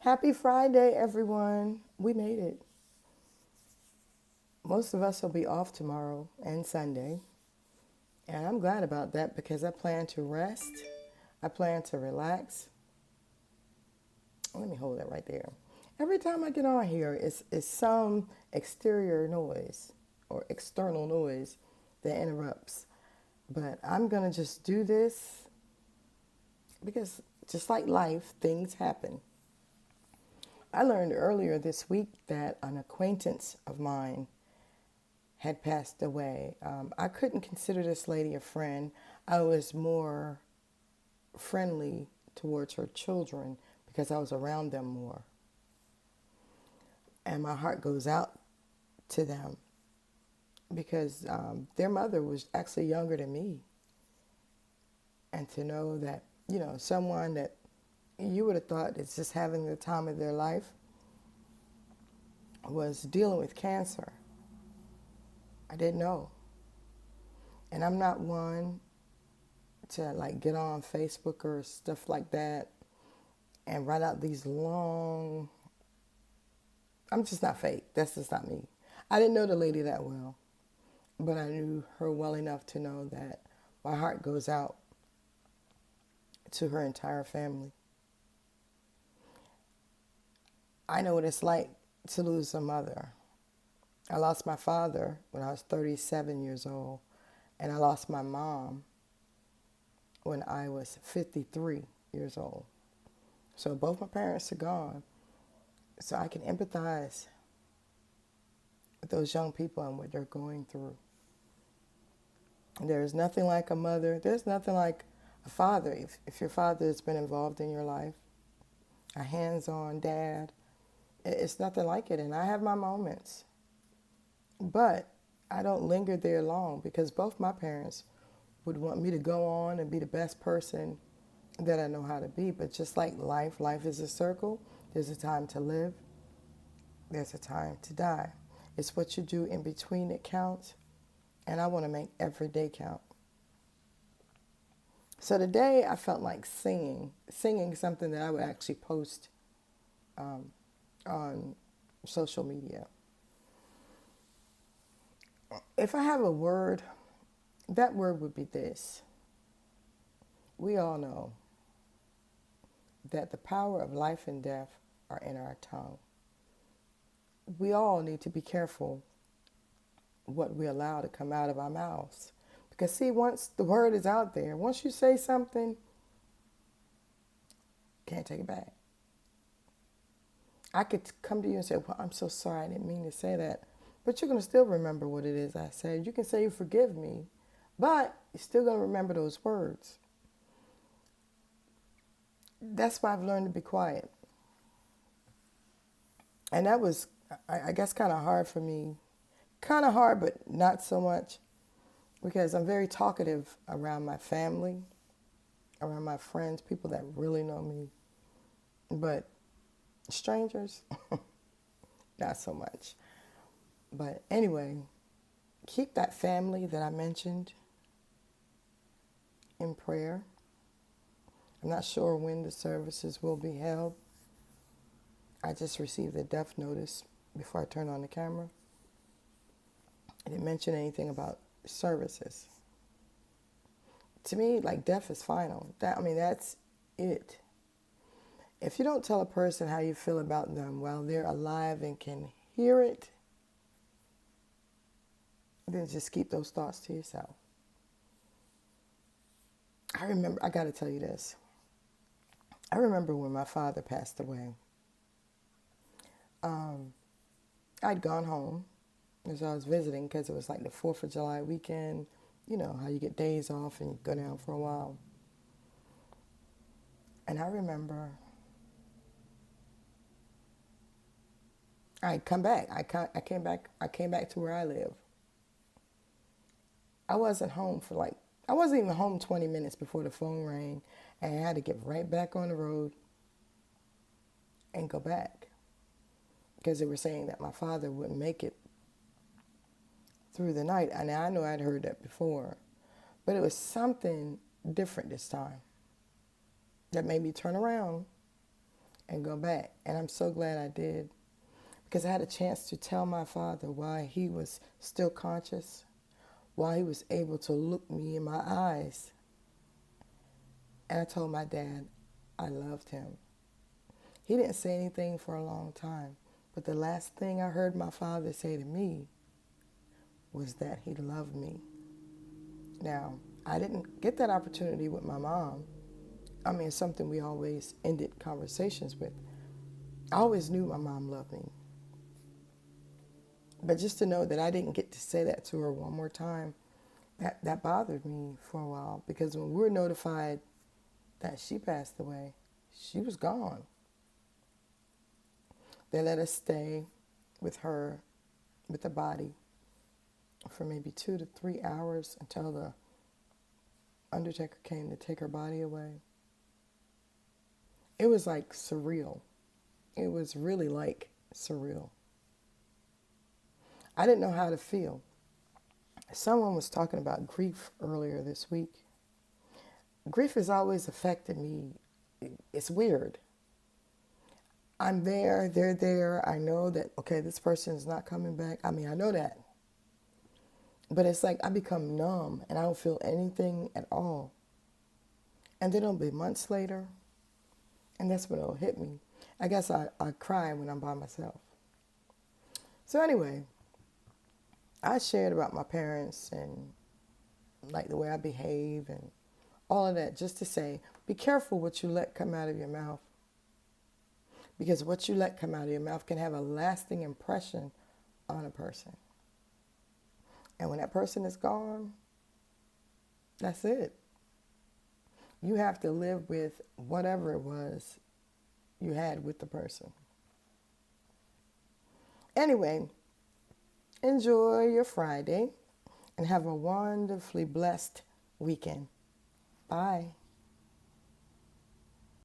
Happy Friday, everyone. We made it. Most of us will be off tomorrow and Sunday. And I'm glad about that because I plan to rest. I plan to relax. Let me hold that right there. Every time I get on here, it's some exterior noise or external noise that interrupts. But I'm going to just do this because just like life, things happen. I learned earlier this week that an acquaintance of mine had passed away. I couldn't consider this lady a friend. I was more friendly towards her children because I was around them more. And my heart goes out to them because their mother was actually younger than me. And to know that, someone that you would have thought is just having the time of their life was dealing with cancer. I didn't know. And I'm not one to like get on Facebook or stuff like that and write out these long. I'm just not fake. That's just not me. I didn't know the lady that well, but I knew her well enough to know that my heart goes out to her entire family. I know what it's like to lose a mother. I lost my father when I was 37 years old, and I lost my mom when I was 53 years old. So both my parents are gone. So I can empathize with those young people and what they're going through. There's nothing like a mother. There's nothing like a father. If your father has been involved in your life, a hands-on dad, it's nothing like it. And I have my moments. But I don't linger there long because both my parents would want me to go on and be the best person that I know how to be. But just like life is a circle. There's a time to live. There's a time to die. It's what you do in between that counts. And I want to make every day count. So today I felt like singing something that I would actually post on social media. If I have a word, that word would be this. We all know that the power of life and death are in our tongue. We all need to be careful what we allow to come out of our mouths. Because see, once the word is out there, once you say something, can't take it back. I could come to you and say, well, I'm so sorry, I didn't mean to say that. But you're going to still remember what it is I said. You can say you forgive me, but you're still going to remember those words. That's why I've learned to be quiet. And that was, I guess, kind of hard for me. Kind of hard, but not so much. Because I'm very talkative around my family, around my friends, people that really know me. But strangers, not so much. But anyway, keep that family that I mentioned in prayer. I'm not sure when the services will be held. I just received a death notice before I turned on the camera. I didn't mention anything about services. To me, like, death is final. That's it. If you don't tell a person how you feel about them while they're alive and can hear it, then just keep those thoughts to yourself. I got to tell you this. I remember when my father passed away. I'd gone home as I was visiting because it was like the 4th of July weekend. You know how you get days off and you go down for a while. And I remember I'd come back. I came back. I came back to where I live. I wasn't home I wasn't even home 20 minutes before the phone rang, and I had to get right back on the road and go back because they were saying that my father wouldn't make it through the night. And I know I'd heard that before, but it was something different this time that made me turn around and go back. And I'm so glad I did because I had a chance to tell my father why he was still conscious, why he was able to look me in my eyes. And I told my dad I loved him. He didn't say anything for a long time, but the last thing I heard my father say to me was that he loved me. Now, I didn't get that opportunity with my mom. I mean, it's something we always ended conversations with. I always knew my mom loved me. But just to know that I didn't get to say that to her one more time, that bothered me for a while. Because when we were notified that she passed away, she was gone. They let us stay with her, with the body, for maybe 2 to 3 hours until the undertaker came to take her body away. It was like surreal. It was really like surreal. I didn't know how to feel. Someone was talking about grief earlier this week. Grief has always affected me. It's weird. I'm there, they're there. I know that, okay, this person is not coming back. I mean, I know that. But it's like I become numb and I don't feel anything at all. And then it'll be months later, and that's when it'll hit me. I guess I cry when I'm by myself. So anyway, I shared about my parents and like the way I behave and all of that just to say, be careful what you let come out of your mouth. Because what you let come out of your mouth can have a lasting impression on a person. And when that person is gone, that's it. You have to live with whatever it was you had with the person. Anyway, enjoy your Friday and have a wonderfully blessed weekend. Bye.